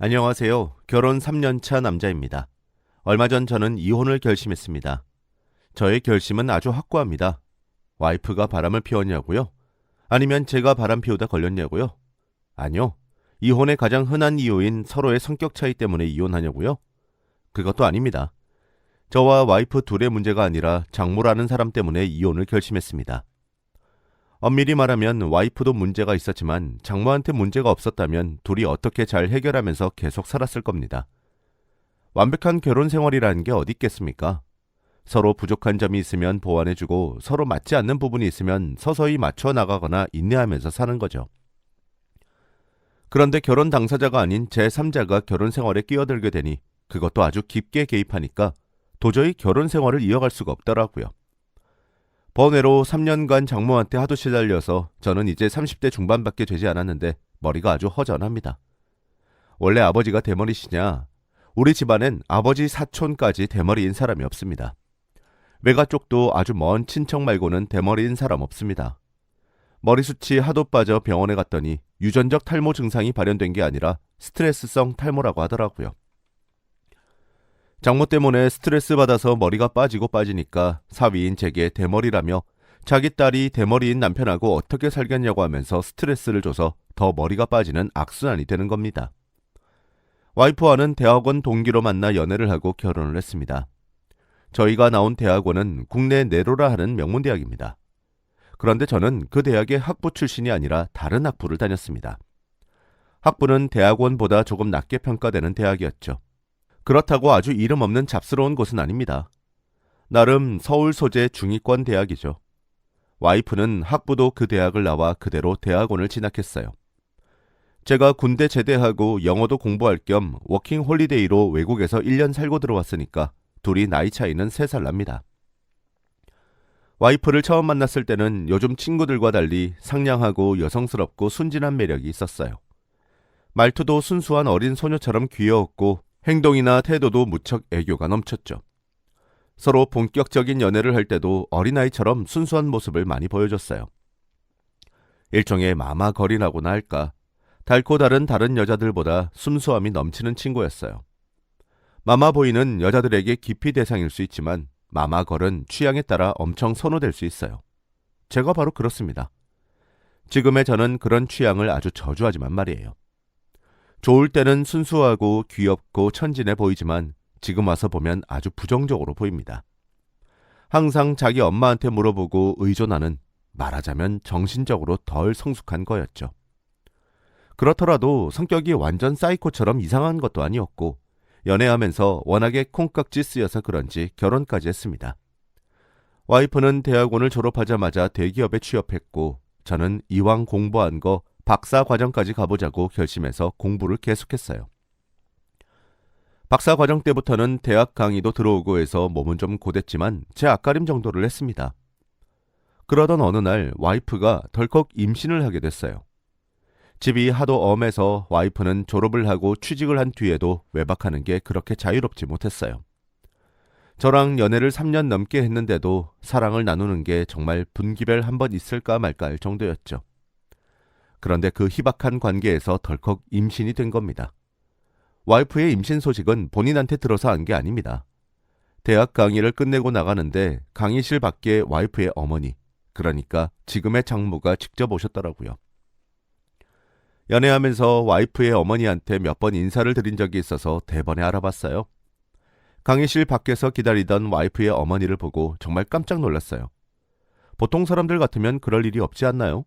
안녕하세요. 결혼 3년 차 남자입니다. 얼마 전 저는 이혼을 결심했습니다. 저의 결심은 아주 확고합니다. 와이프가 바람을 피웠냐고요? 아니면 제가 바람 피우다 걸렸냐고요? 아니요. 이혼의 가장 흔한 이유인 서로의 성격 차이 때문에 이혼하냐고요? 그것도 아닙니다. 저와 와이프 둘의 문제가 아니라 장모라는 사람 때문에 이혼을 결심했습니다. 엄밀히 말하면 와이프도 문제가 있었지만 장모한테 문제가 없었다면 둘이 어떻게 잘 해결하면서 계속 살았을 겁니다. 완벽한 결혼 생활이라는 게 어디 있겠습니까? 서로 부족한 점이 있으면 보완해주고 서로 맞지 않는 부분이 있으면 서서히 맞춰 나가거나 인내하면서 사는 거죠. 그런데 결혼 당사자가 아닌 제3자가 결혼 생활에 끼어들게 되니 그것도 아주 깊게 개입하니까 도저히 결혼 생활을 이어갈 수가 없더라고요. 번외로 3년간 장모한테 하도 시달려서 저는 이제 30대 중반밖에 되지 않았는데 머리가 아주 허전합니다. 원래 아버지가 대머리시냐? 우리 집안엔 아버지 사촌까지 대머리인 사람이 없습니다. 외가 쪽도 아주 먼 친척 말고는 대머리인 사람 없습니다. 머리숱이 하도 빠져 병원에 갔더니 유전적 탈모 증상이 발현된 게 아니라 스트레스성 탈모라고 하더라고요. 장모 때문에 스트레스 받아서 머리가 빠지고 빠지니까 사위인 제게 대머리라며 자기 딸이 대머리인 남편하고 어떻게 살겠냐고 하면서 스트레스를 줘서 더 머리가 빠지는 악순환이 되는 겁니다. 와이프와는 대학원 동기로 만나 연애를 하고 결혼을 했습니다. 저희가 나온 대학원은 국내 내로라 하는 명문대학입니다. 그런데 저는 그 대학의 학부 출신이 아니라 다른 학부를 다녔습니다. 학부는 대학원보다 조금 낮게 평가되는 대학이었죠. 그렇다고 아주 이름 없는 잡스러운 곳은 아닙니다. 나름 서울 소재 중위권 대학이죠. 와이프는 학부도 그 대학을 나와 그대로 대학원을 진학했어요. 제가 군대 제대하고 영어도 공부할 겸 워킹 홀리데이로 외국에서 1년 살고 들어왔으니까 둘이 나이 차이는 3살 납니다. 와이프를 처음 만났을 때는 요즘 친구들과 달리 상냥하고 여성스럽고 순진한 매력이 있었어요. 말투도 순수한 어린 소녀처럼 귀여웠고 행동이나 태도도 무척 애교가 넘쳤죠. 서로 본격적인 연애를 할 때도 어린아이처럼 순수한 모습을 많이 보여줬어요. 일종의 마마걸이라고나 할까. 달고 다른 여자들보다 순수함이 넘치는 친구였어요. 마마보이는 여자들에게 기피 대상일 수 있지만 마마걸은 취향에 따라 엄청 선호될 수 있어요. 제가 바로 그렇습니다. 지금의 저는 그런 취향을 아주 저주하지만 말이에요. 좋을 때는 순수하고 귀엽고 천진해 보이지만 지금 와서 보면 아주 부정적으로 보입니다. 항상 자기 엄마한테 물어보고 의존하는, 말하자면 정신적으로 덜 성숙한 거였죠. 그렇더라도 성격이 완전 사이코처럼 이상한 것도 아니었고 연애하면서 워낙에 콩깍지 쓰여서 그런지 결혼까지 했습니다. 와이프는 대학원을 졸업하자마자 대기업에 취업했고 저는 이왕 공부한 거 박사 과정까지 가보자고 결심해서 공부를 계속했어요. 박사 과정 때부터는 대학 강의도 들어오고 해서 몸은 좀 고됐지만 제 앞가림 정도를 했습니다. 그러던 어느 날 와이프가 덜컥 임신을 하게 됐어요. 집이 하도 엄해서 와이프는 졸업을 하고 취직을 한 뒤에도 외박하는 게 그렇게 자유롭지 못했어요. 저랑 연애를 3년 넘게 했는데도 사랑을 나누는 게 정말 분기별 한 번 있을까 말까 할 정도였죠. 그런데 그 희박한 관계에서 덜컥 임신이 된 겁니다. 와이프의 임신 소식은 본인한테 들어서 안 게 아닙니다. 대학 강의를 끝내고 나가는데 강의실 밖에 와이프의 어머니, 그러니까 지금의 장모가 직접 오셨더라고요. 연애하면서 와이프의 어머니한테 몇 번 인사를 드린 적이 있어서 대번에 알아봤어요. 강의실 밖에서 기다리던 와이프의 어머니를 보고 정말 깜짝 놀랐어요. 보통 사람들 같으면 그럴 일이 없지 않나요?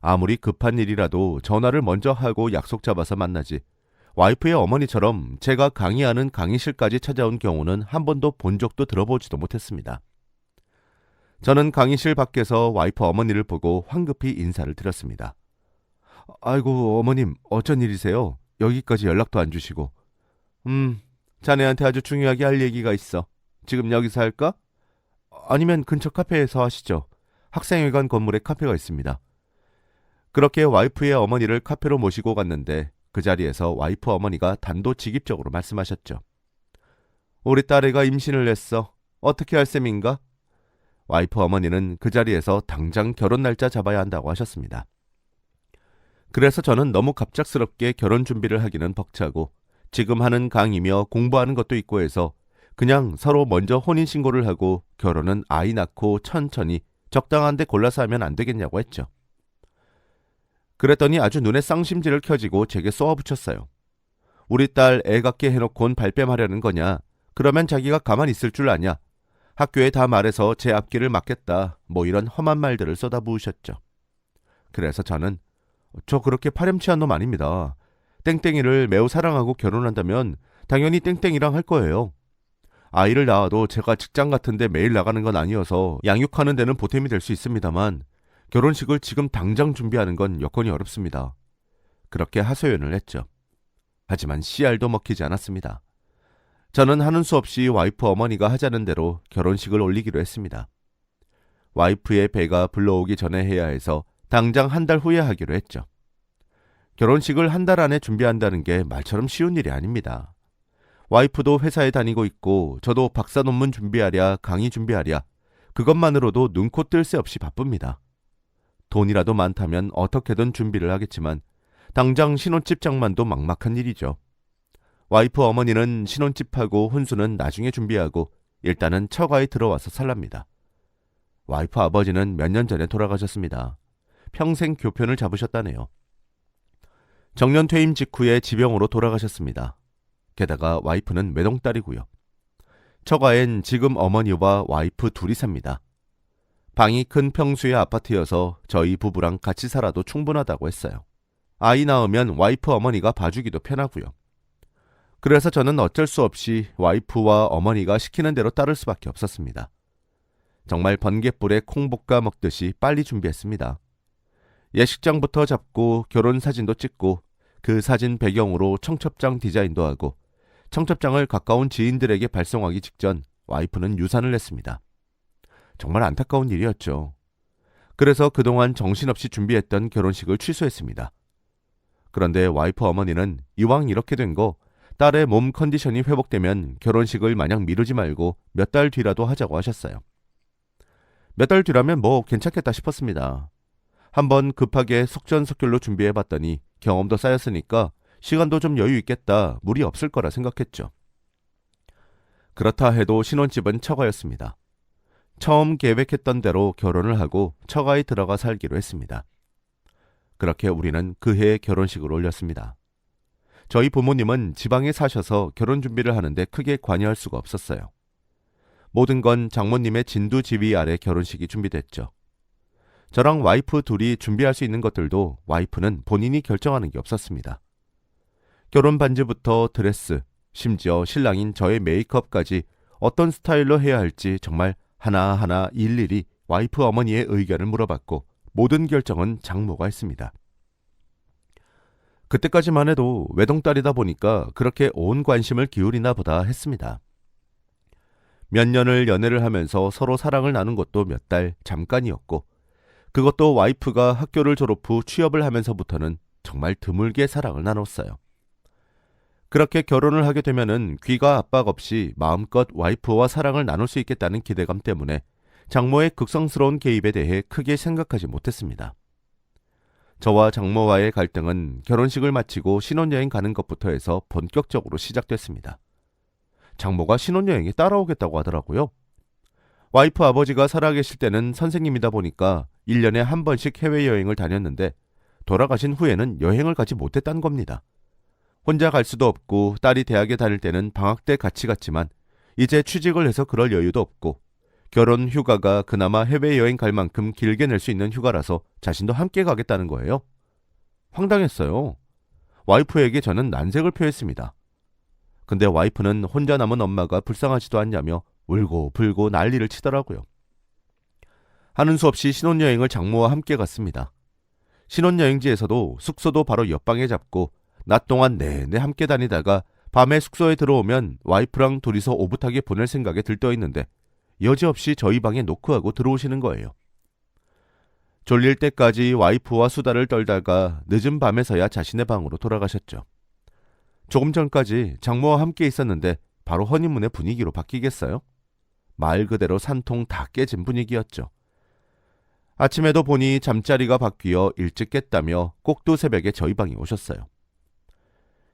아무리 급한 일이라도 전화를 먼저 하고 약속 잡아서 만나지 와이프의 어머니처럼 제가 강의하는 강의실까지 찾아온 경우는 한 번도 본 적도 들어보지도 못했습니다. 저는 강의실 밖에서 와이프 어머니를 보고 황급히 인사를 드렸습니다. 아이고 어머님 어쩐 일이세요? 여기까지 연락도 안 주시고. 자네한테 아주 중요하게 할 얘기가 있어. 지금 여기서 할까? 아니면 근처 카페에서 하시죠. 학생회관 건물에 카페가 있습니다. 그렇게 와이프의 어머니를 카페로 모시고 갔는데 그 자리에서 와이프 어머니가 단도직입적으로 말씀하셨죠. 우리 딸애가 임신을 했어. 어떻게 할 셈인가? 와이프 어머니는 그 자리에서 당장 결혼 날짜 잡아야 한다고 하셨습니다. 그래서 저는 너무 갑작스럽게 결혼 준비를 하기는 벅차고 지금 하는 강의며 공부하는 것도 있고 해서 그냥 서로 먼저 혼인신고를 하고 결혼은 아이 낳고 천천히 적당한 데 골라서 하면 안 되겠냐고 했죠. 그랬더니 아주 눈에 쌍심지를 켜지고 제게 쏘아붙였어요. 우리 딸 애 갖게 해놓곤 발뺌하려는 거냐? 그러면 자기가 가만히 있을 줄 아냐? 학교에 다 말해서 제 앞길을 막겠다. 뭐 이런 험한 말들을 쏟아부으셨죠. 그래서 저는 저 그렇게 파렴치한 놈 아닙니다. 땡땡이를 매우 사랑하고 결혼한다면 당연히 땡땡이랑 할 거예요. 아이를 낳아도 제가 직장 같은데 매일 나가는 건 아니어서 양육하는 데는 보탬이 될 수 있습니다만 결혼식을 지금 당장 준비하는 건 여건이 어렵습니다. 그렇게 하소연을 했죠. 하지만 씨알도 먹히지 않았습니다. 저는 하는 수 없이 와이프 어머니가 하자는 대로 결혼식을 올리기로 했습니다. 와이프의 배가 불러오기 전에 해야 해서 당장 한 달 후에 하기로 했죠. 결혼식을 한 달 안에 준비한다는 게 말처럼 쉬운 일이 아닙니다. 와이프도 회사에 다니고 있고 저도 박사 논문 준비하랴 강의 준비하랴 그것만으로도 눈코 뜰 새 없이 바쁩니다. 돈이라도 많다면 어떻게든 준비를 하겠지만 당장 신혼집 장만도 막막한 일이죠. 와이프 어머니는 신혼집하고 혼수는 나중에 준비하고 일단은 처가에 들어와서 살랍니다. 와이프 아버지는 몇 년 전에 돌아가셨습니다. 평생 교편을 잡으셨다네요. 정년 퇴임 직후에 지병으로 돌아가셨습니다. 게다가 와이프는 외동딸이고요. 처가엔 지금 어머니와 와이프 둘이 삽니다. 방이 큰 평수의 아파트여서 저희 부부랑 같이 살아도 충분하다고 했어요. 아이 낳으면 와이프 어머니가 봐주기도 편하고요. 그래서 저는 어쩔 수 없이 와이프와 어머니가 시키는 대로 따를 수밖에 없었습니다. 정말 번갯불에 콩 볶아 먹듯이 빨리 준비했습니다. 예식장부터 잡고 결혼 사진도 찍고 그 사진 배경으로 청첩장 디자인도 하고 청첩장을 가까운 지인들에게 발송하기 직전 와이프는 유산을 냈습니다. 정말 안타까운 일이었죠. 그래서 그동안 정신없이 준비했던 결혼식을 취소했습니다. 그런데 와이프 어머니는 이왕 이렇게 된 거 딸의 몸 컨디션이 회복되면 결혼식을 마냥 미루지 말고 몇 달 뒤라도 하자고 하셨어요. 몇 달 뒤라면 뭐 괜찮겠다 싶었습니다. 한번 급하게 속전속결로 준비해봤더니 경험도 쌓였으니까 시간도 좀 여유 있겠다, 무리 없을 거라 생각했죠. 그렇다 해도 신혼집은 처가였습니다. 처음 계획했던 대로 결혼을 하고 처가에 들어가 살기로 했습니다. 그렇게 우리는 그해 결혼식을 올렸습니다. 저희 부모님은 지방에 사셔서 결혼 준비를 하는데 크게 관여할 수가 없었어요. 모든 건 장모님의 진두지휘 아래 결혼식이 준비됐죠. 저랑 와이프 둘이 준비할 수 있는 것들도 와이프는 본인이 결정하는 게 없었습니다. 결혼 반지부터 드레스, 심지어 신랑인 저의 메이크업까지 어떤 스타일로 해야 할지 정말 하나하나 일일이 와이프 어머니의 의견을 물어봤고 모든 결정은 장모가 했습니다. 그때까지만 해도 외동딸이다 보니까 그렇게 온 관심을 기울이나 보다 했습니다. 몇 년을 연애를 하면서 서로 사랑을 나눈 것도 몇 달 잠깐이었고 그것도 와이프가 학교를 졸업 후 취업을 하면서부터는 정말 드물게 사랑을 나눴어요. 그렇게 결혼을 하게 되면은 귀가 압박 없이 마음껏 와이프와 사랑을 나눌 수 있겠다는 기대감 때문에 장모의 극성스러운 개입에 대해 크게 생각하지 못했습니다. 저와 장모와의 갈등은 결혼식을 마치고 신혼여행 가는 것부터 해서 본격적으로 시작됐습니다. 장모가 신혼여행에 따라오겠다고 하더라고요. 와이프 아버지가 살아계실 때는 선생님이다 보니까 1년에 한 번씩 해외여행을 다녔는데 돌아가신 후에는 여행을 가지 못했다는 겁니다. 혼자 갈 수도 없고 딸이 대학에 다닐 때는 방학 때 같이 갔지만 이제 취직을 해서 그럴 여유도 없고 결혼 휴가가 그나마 해외여행 갈 만큼 길게 낼 수 있는 휴가라서 자신도 함께 가겠다는 거예요. 황당했어요. 와이프에게 저는 난색을 표했습니다. 근데 와이프는 혼자 남은 엄마가 불쌍하지도 않냐며 울고 불고 난리를 치더라고요. 하는 수 없이 신혼여행을 장모와 함께 갔습니다. 신혼여행지에서도 숙소도 바로 옆방에 잡고 낮 동안 내내 함께 다니다가 밤에 숙소에 들어오면 와이프랑 둘이서 오붓하게 보낼 생각에 들떠있는데 여지없이 저희 방에 노크하고 들어오시는 거예요. 졸릴 때까지 와이프와 수다를 떨다가 늦은 밤에서야 자신의 방으로 돌아가셨죠. 조금 전까지 장모와 함께 있었는데 바로 허니문의 분위기로 바뀌겠어요? 말 그대로 산통 다 깨진 분위기였죠. 아침에도 보니 잠자리가 바뀌어 일찍 깼다며 꼭두 새벽에 저희 방에 오셨어요.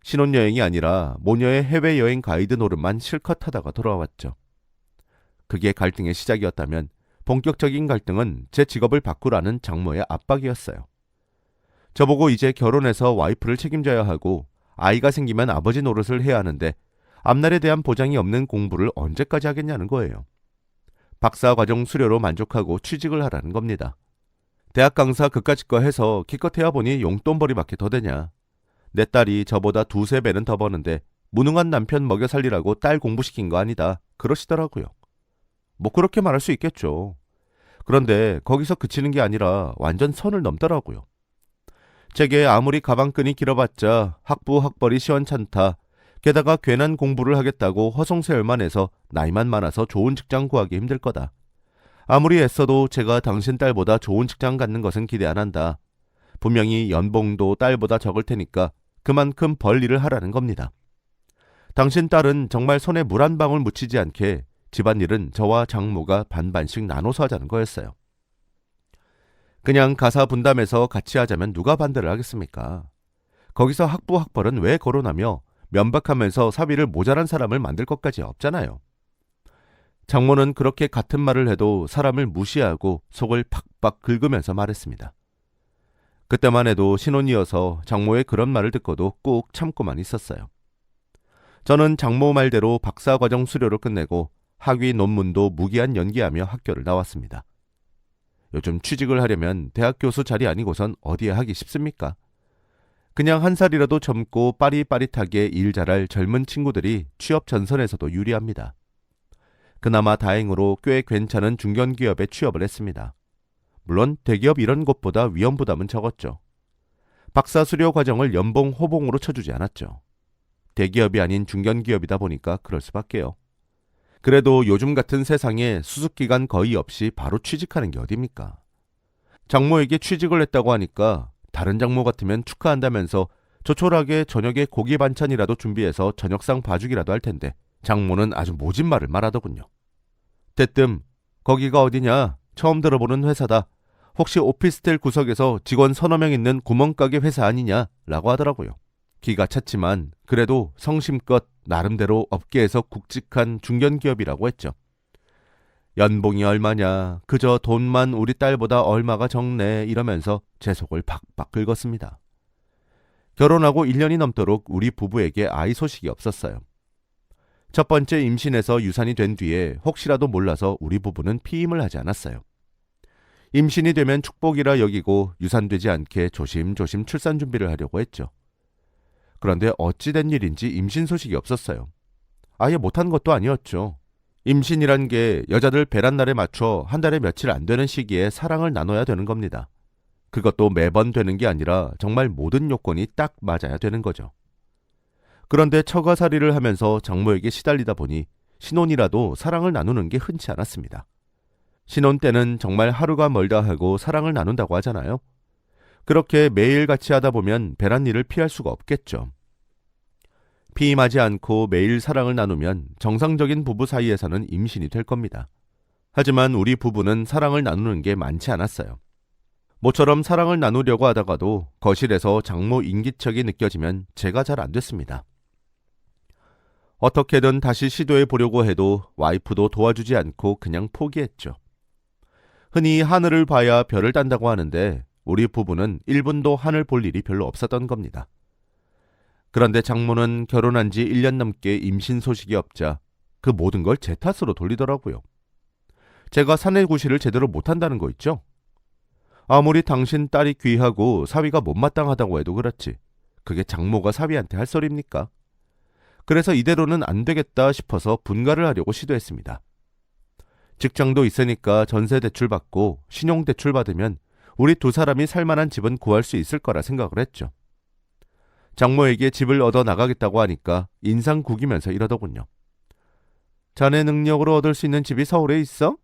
신혼여행이 아니라 모녀의 해외여행 가이드 노릇만 실컷 하다가 돌아왔죠. 그게 갈등의 시작이었다면 본격적인 갈등은 제 직업을 바꾸라는 장모의 압박이었어요. 저보고 이제 결혼해서 와이프를 책임져야 하고 아이가 생기면 아버지 노릇을 해야 하는데 앞날에 대한 보장이 없는 공부를 언제까지 하겠냐는 거예요. 박사 과정 수료로 만족하고 취직을 하라는 겁니다. 대학 강사 그까짓 거 해서 기껏해야 보니 용돈벌이밖에 더 되냐. 내 딸이 저보다 두세 배는 더 버는데 무능한 남편 먹여 살리라고 딸 공부시킨 거 아니다. 그러시더라고요. 뭐 그렇게 말할 수 있겠죠. 그런데 거기서 그치는 게 아니라 완전 선을 넘더라고요. 제게 아무리 가방끈이 길어봤자 학부 학벌이 시원찮다. 게다가 괜한 공부를 하겠다고 허송세월만 해서 나이만 많아서 좋은 직장 구하기 힘들 거다. 아무리 애써도 제가 당신 딸보다 좋은 직장 갖는 것은 기대 안 한다. 분명히 연봉도 딸보다 적을 테니까 그만큼 벌 일을 하라는 겁니다. 당신 딸은 정말 손에 물 한 방울 묻히지 않게 집안일은 저와 장모가 반반씩 나눠서 하자는 거였어요. 그냥 가사 분담해서 같이 하자면 누가 반대를 하겠습니까? 거기서 학부 학벌은 왜 거론하며 면박하면서 사위를 모자란 사람을 만들 것까지 없잖아요. 장모는 그렇게 같은 말을 해도 사람을 무시하고 속을 팍팍 긁으면서 말했습니다. 그때만 해도 신혼이어서 장모의 그런 말을 듣고도 꾹 참고만 있었어요. 저는 장모 말대로 박사과정 수료를 끝내고 학위 논문도 무기한 연기하며 학교를 나왔습니다. 요즘 취직을 하려면 대학 교수 자리 아니고선 어디에 하기 쉽습니까? 그냥 한 살이라도 젊고 빠릿빠릿하게 일 잘할 젊은 친구들이 취업 전선에서도 유리합니다. 그나마 다행으로 꽤 괜찮은 중견기업에 취업을 했습니다. 물론 대기업 이런 곳보다 위험 부담은 적었죠. 박사 수료 과정을 연봉 호봉으로 쳐주지 않았죠. 대기업이 아닌 중견기업이다 보니까 그럴 수밖에요. 그래도 요즘 같은 세상에 수습기간 거의 없이 바로 취직하는 게 어딥니까? 장모에게 취직을 했다고 하니까 다른 장모 같으면 축하한다면서 조촐하게 저녁에 고기 반찬이라도 준비해서 저녁상 봐주기라도 할 텐데 장모는 아주 모진 말을 말하더군요. 대뜸 거기가 어디냐? 처음 들어보는 회사다. 혹시 오피스텔 구석에서 직원 서너 명 있는 구멍가게 회사 아니냐? 라고 하더라고요. 기가 찼지만 그래도 성심껏 나름대로 업계에서 굵직한 중견기업이라고 했죠. 연봉이 얼마냐? 그저 돈만 우리 딸보다 얼마가 적네 이러면서 제 속을 박박 긁었습니다. 결혼하고 1년이 넘도록 우리 부부에게 아이 소식이 없었어요. 첫 번째 임신해서 유산이 된 뒤에 혹시라도 몰라서 우리 부부는 피임을 하지 않았어요. 임신이 되면 축복이라 여기고 유산되지 않게 조심조심 출산 준비를 하려고 했죠. 그런데 어찌된 일인지 임신 소식이 없었어요. 아예 못한 것도 아니었죠. 임신이란 게 여자들 배란날에 맞춰 한 달에 며칠 안 되는 시기에 사랑을 나눠야 되는 겁니다. 그것도 매번 되는 게 아니라 정말 모든 요건이 딱 맞아야 되는 거죠. 그런데 처가살이를 하면서 장모에게 시달리다 보니 신혼이라도 사랑을 나누는 게 흔치 않았습니다. 신혼 때는 정말 하루가 멀다 하고 사랑을 나눈다고 하잖아요. 그렇게 매일 같이 하다 보면 배란일을 피할 수가 없겠죠. 피임하지 않고 매일 사랑을 나누면 정상적인 부부 사이에서는 임신이 될 겁니다. 하지만 우리 부부는 사랑을 나누는 게 많지 않았어요. 모처럼 사랑을 나누려고 하다가도 거실에서 장모 인기척이 느껴지면 제가 잘 안 됐습니다. 어떻게든 다시 시도해 보려고 해도 와이프도 도와주지 않고 그냥 포기했죠. 흔히 하늘을 봐야 별을 딴다고 하는데 우리 부부는 1분도 하늘 볼 일이 별로 없었던 겁니다. 그런데 장모는 결혼한 지 1년 넘게 임신 소식이 없자 그 모든 걸 제 탓으로 돌리더라고요. 제가 사내구실을 제대로 못한다는 거 있죠? 아무리 당신 딸이 귀하고 사위가 못마땅하다고 해도 그렇지. 그게 장모가 사위한테 할 소리입니까? 그래서 이대로는 안 되겠다 싶어서 분가를 하려고 시도했습니다. 직장도 있으니까 전세 대출 받고 신용 대출 받으면 우리 두 사람이 살만한 집은 구할 수 있을 거라 생각을 했죠. 장모에게 집을 얻어 나가겠다고 하니까 인상 구기면서 이러더군요. 자네 능력으로 얻을 수 있는 집이 서울에 있어?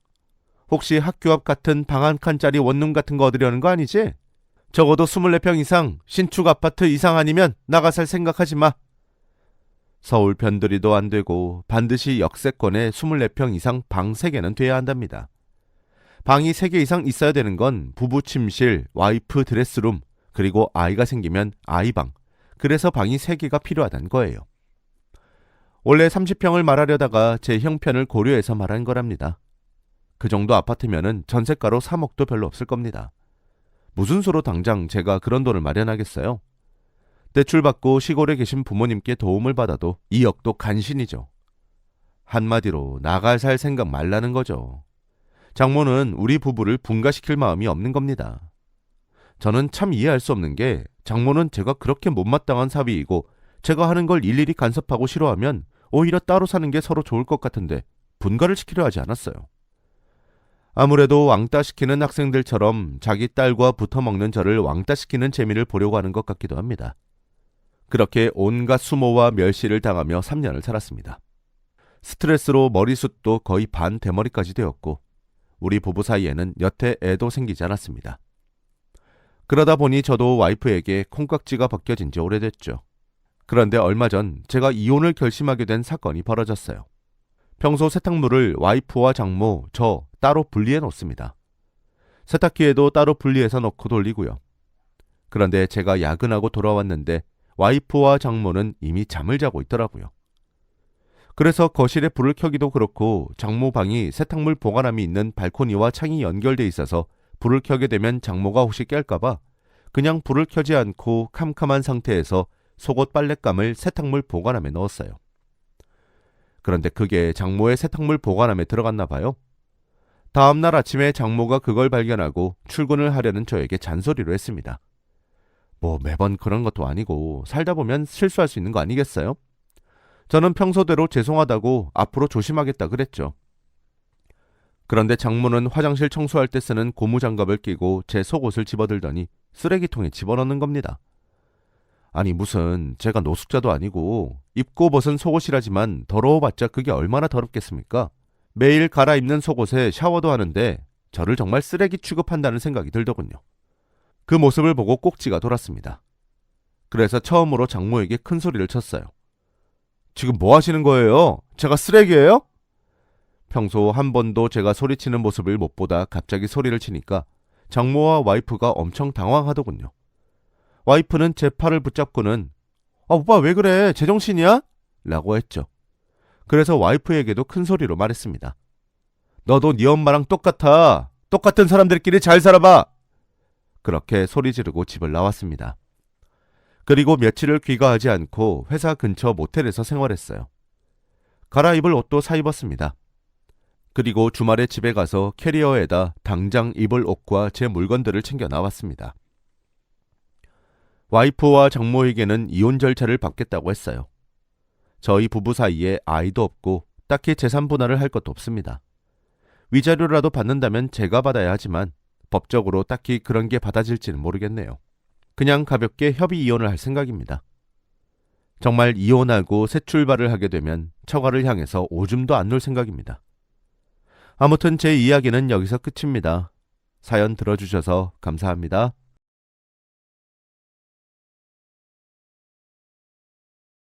혹시 학교 앞 같은 방 한 칸짜리 원룸 같은 거 얻으려는 거 아니지? 적어도 24평 이상, 신축 아파트 이상 아니면 나가 살 생각하지 마. 서울 변두리도 안 되고 반드시 역세권에 24평 이상 방 3개는 돼야 한답니다. 방이 3개 이상 있어야 되는 건 부부 침실, 와이프 드레스룸, 그리고 아이가 생기면 아이방, 그래서 방이 3개가 필요하단 거예요. 원래 30평을 말하려다가 제 형편을 고려해서 말한 거랍니다. 그 정도 아파트면은 전세가로 3억도 별로 없을 겁니다. 무슨 수로 당장 제가 그런 돈을 마련하겠어요? 대출받고 시골에 계신 부모님께 도움을 받아도 2억도 간신이죠. 한마디로 나가 살 생각 말라는 거죠. 장모는 우리 부부를 분가시킬 마음이 없는 겁니다. 저는 참 이해할 수 없는 게 장모는 제가 그렇게 못마땅한 사위이고 제가 하는 걸 일일이 간섭하고 싫어하면 오히려 따로 사는 게 서로 좋을 것 같은데 분가를 시키려 하지 않았어요. 아무래도 왕따시키는 학생들처럼 자기 딸과 붙어먹는 저를 왕따시키는 재미를 보려고 하는 것 같기도 합니다. 그렇게 온갖 수모와 멸시를 당하며 3년을 살았습니다. 스트레스로 머리숱도 거의 반 대머리까지 되었고 우리 부부 사이에는 여태 애도 생기지 않았습니다. 그러다 보니 저도 와이프에게 콩깍지가 벗겨진 지 오래됐죠. 그런데 얼마 전 제가 이혼을 결심하게 된 사건이 벌어졌어요. 평소 세탁물을 와이프와 장모, 저 따로 분리해 놓습니다. 세탁기에도 따로 분리해서 넣고 돌리고요. 그런데 제가 야근하고 돌아왔는데 와이프와 장모는 이미 잠을 자고 있더라고요. 그래서 거실에 불을 켜기도 그렇고 장모 방이 세탁물 보관함이 있는 발코니와 창이 연결돼 있어서 불을 켜게 되면 장모가 혹시 깰까봐 그냥 불을 켜지 않고 캄캄한 상태에서 속옷 빨랫감을 세탁물 보관함에 넣었어요. 그런데 그게 장모의 세탁물 보관함에 들어갔나 봐요. 다음날 아침에 장모가 그걸 발견하고 출근을 하려는 저에게 잔소리를 했습니다. 뭐 매번 그런 것도 아니고 살다 보면 실수할 수 있는 거 아니겠어요? 저는 평소대로 죄송하다고 앞으로 조심하겠다 그랬죠. 그런데 장모는 화장실 청소할 때 쓰는 고무장갑을 끼고 제 속옷을 집어들더니 쓰레기통에 집어넣는 겁니다. 아니 무슨 제가 노숙자도 아니고 입고 벗은 속옷이라지만 더러워봤자 그게 얼마나 더럽겠습니까? 매일 갈아입는 속옷에 샤워도 하는데 저를 정말 쓰레기 취급한다는 생각이 들더군요. 그 모습을 보고 꼭지가 돌았습니다. 그래서 처음으로 장모에게 큰 소리를 쳤어요. 지금 뭐 하시는 거예요? 제가 쓰레기예요? 평소 한 번도 제가 소리치는 모습을 못 보다 갑자기 소리를 치니까 장모와 와이프가 엄청 당황하더군요. 와이프는 제 팔을 붙잡고는 오빠 왜 그래? 제정신이야? 라고 했죠. 그래서 와이프에게도 큰 소리로 말했습니다. 너도 네 엄마랑 똑같아. 똑같은 사람들끼리 잘 살아봐. 그렇게 소리 지르고 집을 나왔습니다. 그리고 며칠을 귀가하지 않고 회사 근처 모텔에서 생활했어요. 갈아입을 옷도 사 입었습니다. 그리고 주말에 집에 가서 캐리어에다 당장 입을 옷과 제 물건들을 챙겨 나왔습니다. 와이프와 장모에게는 이혼 절차를 밟겠다고 했어요. 저희 부부 사이에 아이도 없고 딱히 재산 분할을 할 것도 없습니다. 위자료라도 받는다면 제가 받아야 하지만 법적으로 딱히 그런 게 받아질지는 모르겠네요. 그냥 가볍게 협의 이혼을 할 생각입니다. 정말 이혼하고 새 출발을 하게 되면 처가를 향해서 오줌도 안 놓을 생각입니다. 아무튼 제 이야기는 여기서 끝입니다. 사연 들어주셔서 감사합니다.